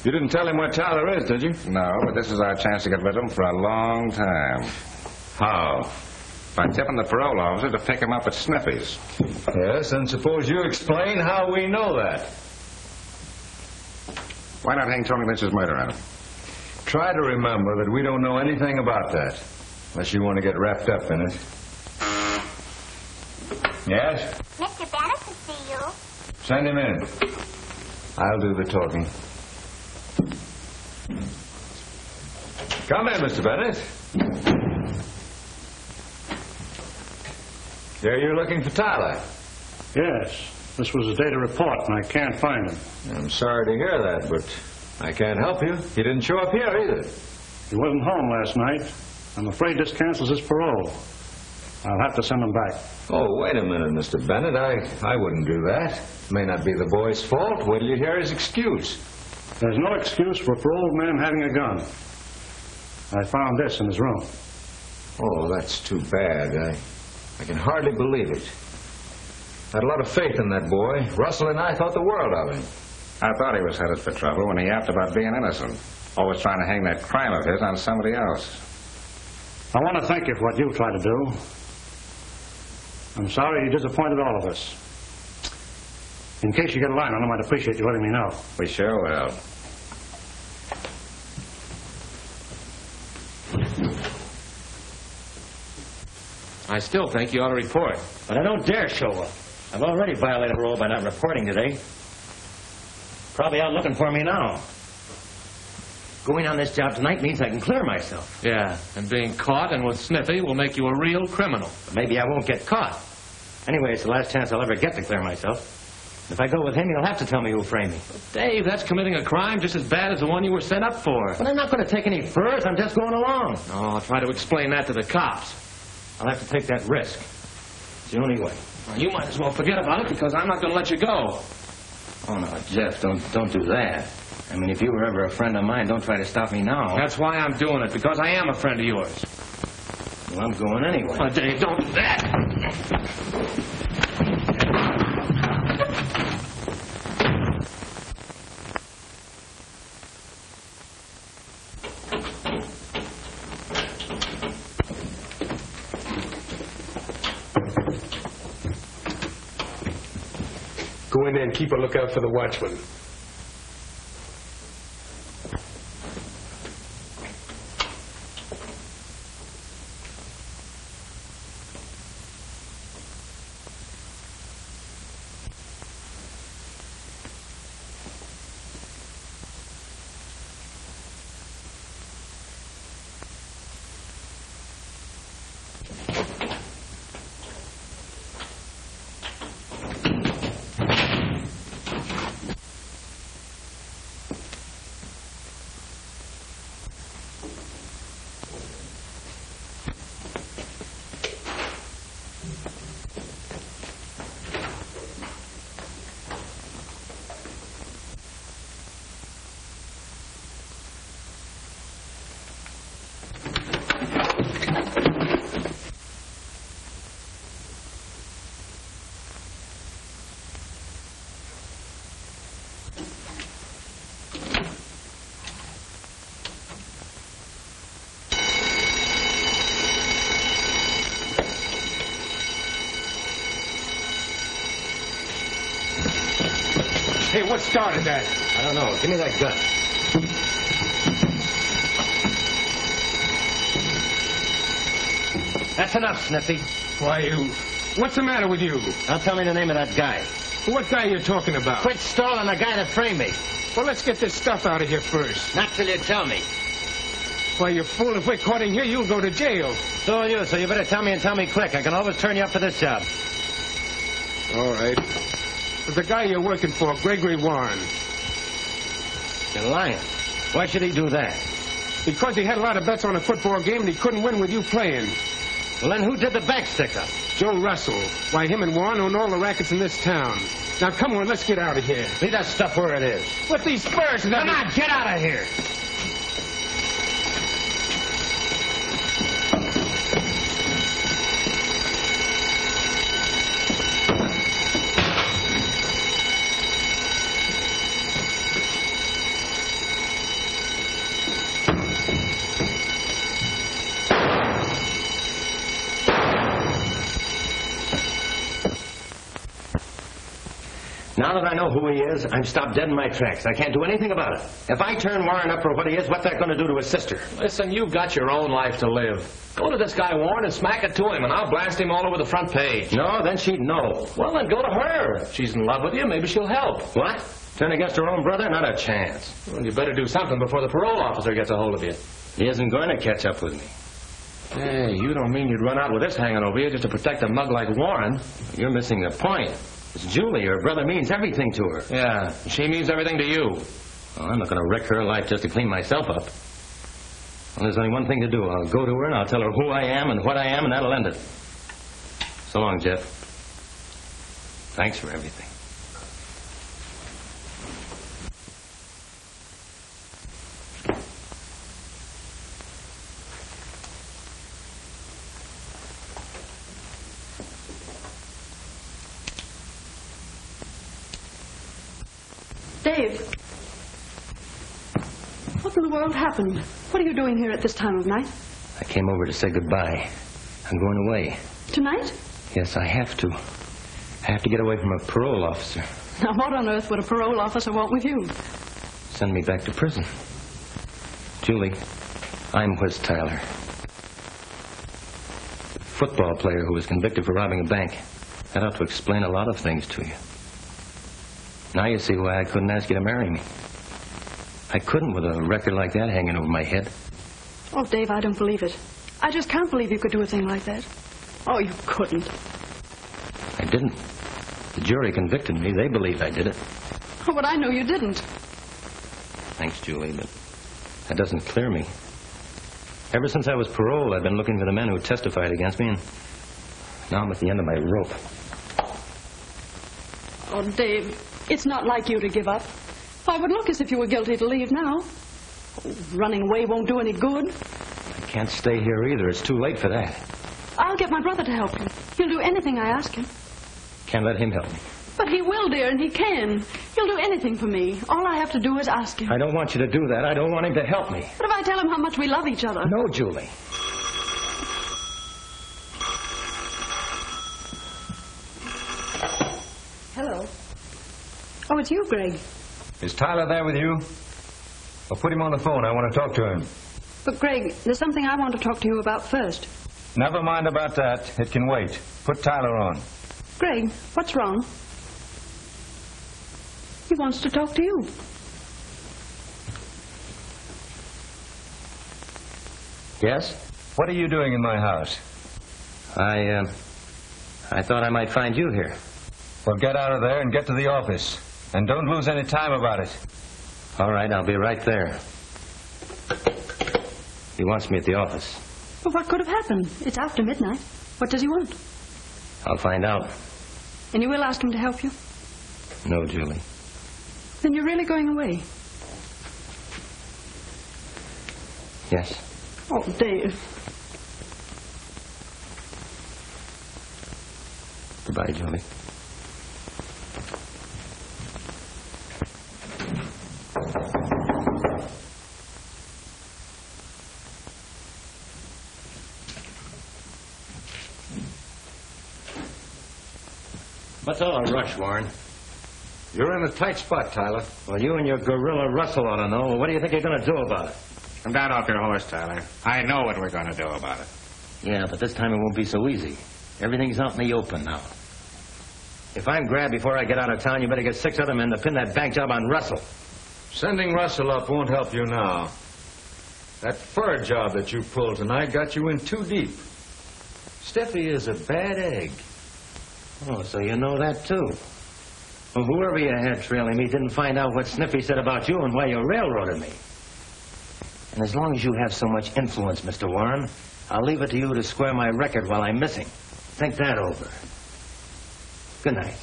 You didn't tell him where Tyler is, did you? No, but this is our chance to get rid of him for a long time. How? By tipping the parole officer to pick him up at Sniffy's. Yes, and suppose you explain how we know that. Why not hang Tony Lynch's murder on him? Try to remember that we don't know anything about that. Unless you want to get wrapped up in it. Yes? Mr. Bennett can see you. Send him in. I'll do the talking. Come in, Mr. Bennett. There you're looking for Tyler. Yes. This was his day to report, and I can't find him. I'm sorry to hear that, but I can't help you. He didn't show up here either. He wasn't home last night. I'm afraid this cancels his parole. I'll have to send him back. Oh, wait a minute, Mr. Bennett. I wouldn't do that. It may not be the boy's fault. Wait till you hear his excuse. There's no excuse for a paroled man having a gun. I found this in his room. Oh, that's too bad. I can hardly believe it. I had a lot of faith in that boy. Russell and I thought the world of him. I thought he was headed for trouble when he yapped about being innocent. Always trying to hang that crime of his on somebody else. I want to thank you for what you tried to do. I'm sorry you disappointed all of us. In case you get a line on him, I'd appreciate you letting me know. We sure will. I still think you ought to report. But I don't dare show up. I've already violated parole by not reporting today. Probably out looking for me now. Going on this job tonight means I can clear myself. Yeah, and being caught and with Sniffy will make you a real criminal. But maybe I won't get caught. Anyway, it's the last chance I'll ever get to clear myself. If I go with him, he'll have to tell me who framed me. Dave, that's committing a crime just as bad as the one you were sent up for. But I'm not going to take any furs. I'm just going along. Oh, I'll try to explain that to the cops. I'll have to take that risk. It's the only way. Well, you might as well forget about it because I'm not going to let you go. Oh, no, Jeff, don't do that. I mean, if you were ever a friend of mine, don't try to stop me now. That's why I'm doing it, because I am a friend of yours. Well, I'm going anyway. Oh, Dave, don't do that. Go in there and keep a lookout for the watchman. Hey, what started that? I don't know. Give me that gun. That's enough, Sniffy. Why, what's the matter with you? Now tell me the name of that guy. What guy are you talking about? Quit stalling the guy that framed me. Well, let's get this stuff out of here first. Not till you tell me. Why, you fool, if we're caught in here, you'll go to jail. So will you, so you better tell me and tell me quick. I can always turn you up for this job. All right. The guy you're working for, Gregory Warren. You're lying. Why should he do that? Because he had a lot of bets on a football game and he couldn't win with you playing. Well, then who did the back stick-up? Joe Russell. Why, him and Warren own all the rackets in this town. Now, come on, let's get out of here. Leave that stuff where it is. What these spurs... Come on, get out of here. Now that I know who he is, I'm stopped dead in my tracks. I can't do anything about it. If I turn Warren up for what he is, what's that going to do to his sister? Listen, you've got your own life to live. Go to this guy Warren and smack it to him, and I'll blast him all over the front page. No, then she'd know. Well, then go to her. If she's in love with you, maybe she'll help. What? Turn against her own brother? Not a chance. Well, you better do something before the parole officer gets a hold of you. He isn't going to catch up with me. Hey, you don't mean you'd run out with this hanging over you just to protect a mug like Warren? You're missing the point. It's Julie. Her brother means everything to her. Yeah, she means everything to you. Well, I'm not going to wreck her life just to clean myself up. Well, there's only one thing to do. I'll go to her and I'll tell her who I am and what I am, and that'll end it. So long, Jeff. Thanks for everything. Dave. What in the world happened? What are you doing here at this time of night? I came over to say goodbye. I'm going away. Tonight? Yes, I have to. I have to get away from a parole officer. Now, what on earth would a parole officer want with you? Send me back to prison. Julie, I'm Whiz Tyler. Football player who was convicted for robbing a bank. That ought to explain a lot of things to you. Now you see why I couldn't ask you to marry me. I couldn't with a record like that hanging over my head. Oh, Dave, I don't believe it. I just can't believe you could do a thing like that. Oh, you couldn't. I didn't. The jury convicted me. They believed I did it. Oh, but I know you didn't. Thanks, Julie, but that doesn't clear me. Ever since I was paroled, I've been looking for the men who testified against me, and now I'm at the end of my rope. Oh, Dave, it's not like you to give up. I would look as if you were guilty to leave now. Oh, running away won't do any good. I can't stay here either. It's too late for that. I'll get my brother to help you. He'll do anything I ask him. Can't let him help me. But he will, dear, and he can. He'll do anything for me. All I have to do is ask him. I don't want you to do that. I don't want him to help me. What if I tell him how much we love each other? No, Julie. Hello. Oh, it's you, Greg. Is Tyler there with you? Well, put him on the phone. I want to talk to him. But, Greg, there's something I want to talk to you about first. Never mind about that. It can wait. Put Tyler on. Greg, what's wrong? He wants to talk to you. Yes? What are you doing in my house? I thought I might find you here. Well, get out of there and get to the office. And don't lose any time about it. All right, I'll be right there. He wants me at the office. Well, what could have happened? It's after midnight. What does he want? I'll find out. And you will ask him to help you? No, Julie. Then you're really going away? Yes. Oh, Dave. Goodbye, Julie. What's all the rush, Warren? You're in a tight spot, Tyler. Well, you and your gorilla Russell ought to know. Well, what do you think you're going to do about it? Come down off your horse, Tyler. I know what we're going to do about it. Yeah, but this time it won't be so easy. Everything's out in the open now. If I'm grabbed before I get out of town, you better get 6 other men to pin that bank job on Russell. Sending Russell up won't help you now. That fur job that you pulled tonight got you in too deep. Steffi is a bad egg. Oh, so you know that, too. Well, whoever you had trailing me didn't find out what Sniffy said about you and why you railroaded me. And as long as you have so much influence, Mr. Warren, I'll leave it to you to square my record while I'm missing. Think that over. Good night.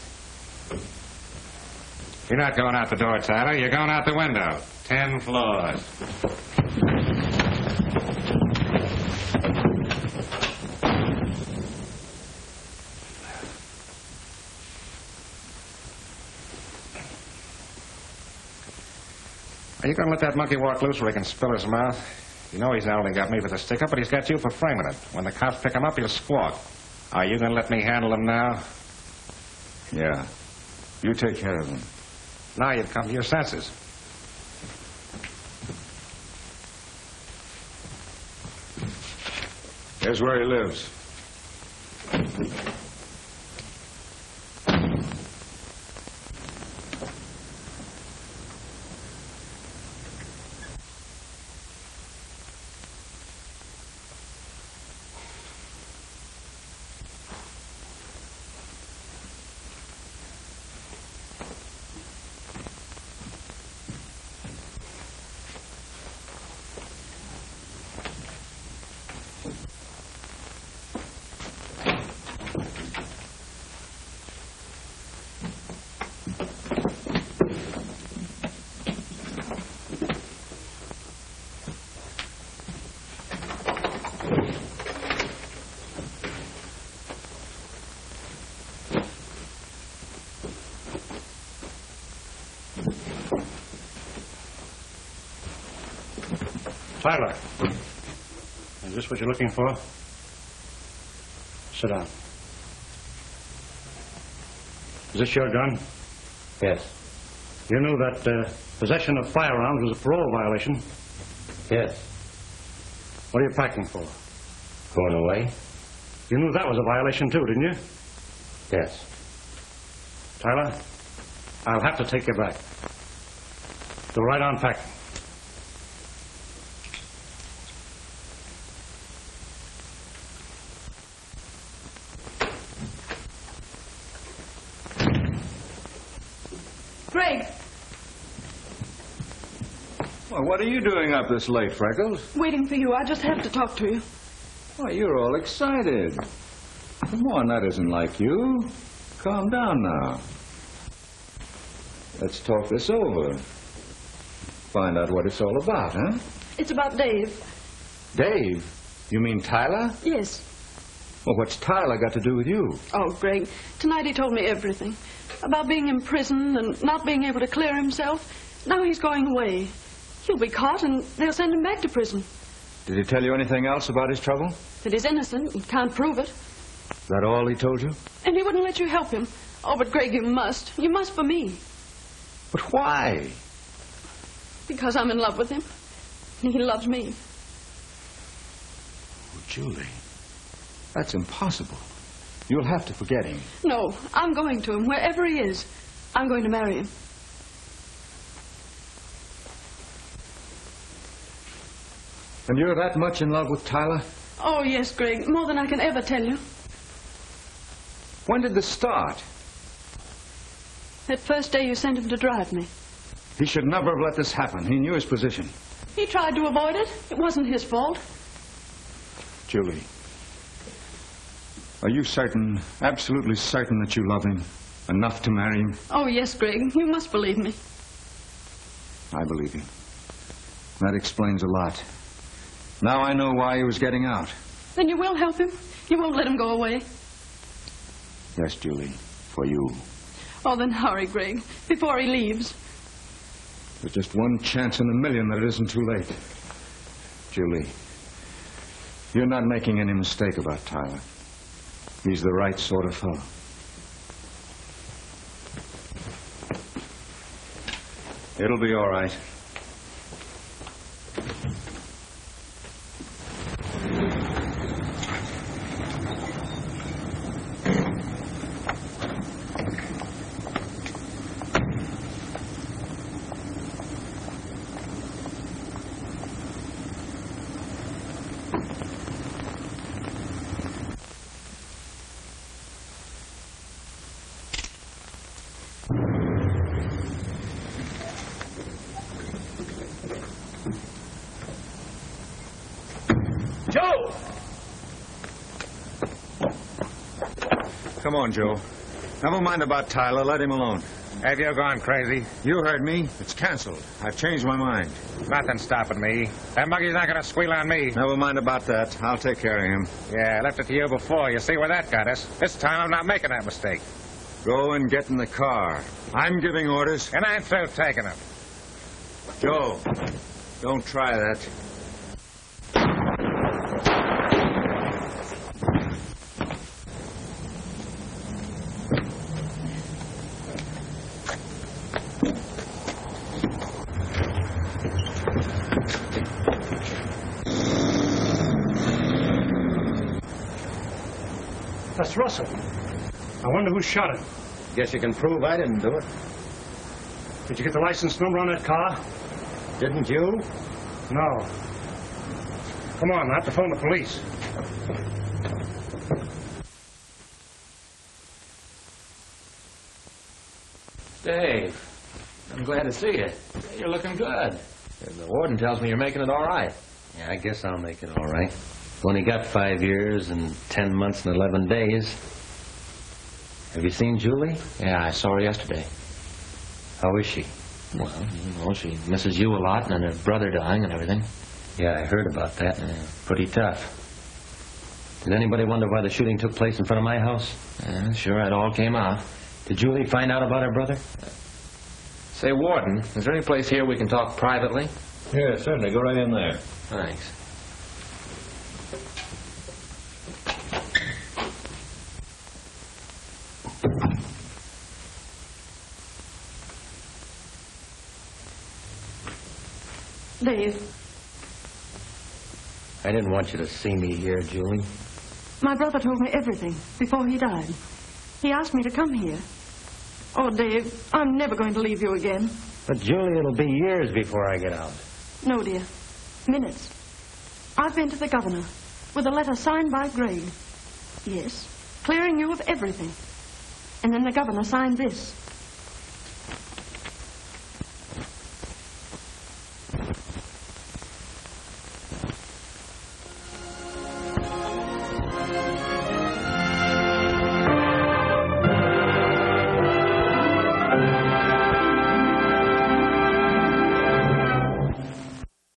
You're not going out the door, Tyler. You're going out the window. 10 floors. Are you going to let that monkey walk loose where he can spill his mouth? You know he's not only got me for the stick-up, but he's got you for framing it. When the cops pick him up, he'll squawk. Are you going to let me handle him now? Yeah. You take care of him. Now you've come to your senses. Here's where he lives. Tyler, is this what you're looking for? Sit down. Is this your gun? Yes. You knew that possession of firearms was a parole violation? Yes. What are you packing for? Going away? You knew that was a violation too, didn't you? Yes. Tyler, I'll have to take you back. Go right on packing. Greg! Well, what are you doing up this late, Freckles? Waiting for you. I just have to talk to you. Why, you're all excited. Come on, that isn't like you. Calm down now. Let's talk this over. Find out what it's all about, huh? It's about Dave. Dave? You mean Tyler? Yes. Well, what's Tyler got to do with you? Oh, Greg, tonight he told me everything. About being imprisoned and not being able to clear himself. Now he's going away. He'll be caught and they'll send him back to prison. Did he tell you anything else about his trouble? That he's innocent and can't prove it. Is that all he told you? And he wouldn't let you help him. Oh, but Greg, you must. You must for me. But why? Because I'm in love with him. And he loves me. Oh, Julie, that's impossible. You'll have to forget him. No, I'm going to him, wherever he is. I'm going to marry him. And you're that much in love with Tyler? Oh, yes, Greg. More than I can ever tell you. When did this start? That first day you sent him to drive me. He should never have let this happen. He knew his position. He tried to avoid it. It wasn't his fault. Julie, are you certain, absolutely certain that you love him enough to marry him? Oh, yes, Greg. You must believe me. I believe you. That explains a lot. Now I know why he was getting out. Then you will help him? You won't let him go away? Yes, Julie, for you. Oh, then hurry, Greg, before he leaves. There's just one chance in a million that it isn't too late. Julie, you're not making any mistake about Tyler. He's the right sort of fellow. It'll be all right. Joe! Come on, Joe. Never mind about Tyler. Let him alone. Have you gone crazy? You heard me. It's canceled. I've changed my mind. Nothing's stopping me. That monkey's not going to squeal on me. Never mind about that. I'll take care of him. Yeah, I left it to you before. You see where that got us. This time I'm not making that mistake. Go and get in the car. I'm giving orders. And I'm through taking them. Joe, don't try that. That's Russell. I wonder who shot him. Guess you can prove I didn't do it. Did you get the license number on that car? Didn't you? No. Come on, I have to phone the police. Dave, I'm glad to see you. You're looking good. The warden tells me you're making it all right. Yeah, I guess I'll make it all right. Only got 5 years and 10 months and 11 days. Have you seen Julie? Yeah, I saw her yesterday. How is she? Well, you know, she misses you a lot and her brother dying and everything. Yeah, I heard about that. Yeah. Pretty tough. Did anybody wonder why the shooting took place in front of my house? Yeah, sure, it all came out. Did Julie find out about her brother? Say, Warden, is there any place here we can talk privately? Yeah, certainly. Go right in there. Thanks. Dave, I didn't want you to see me here, Julie. my brother told me everything before he died. He asked me to come here. Oh, Dave, I'm never going to leave you again. But, Julie, it'll be years before I get out. No, dear. Minutes. I've been to the governor with a letter signed by Greg. Yes, clearing you of everything. And then the governor signed this.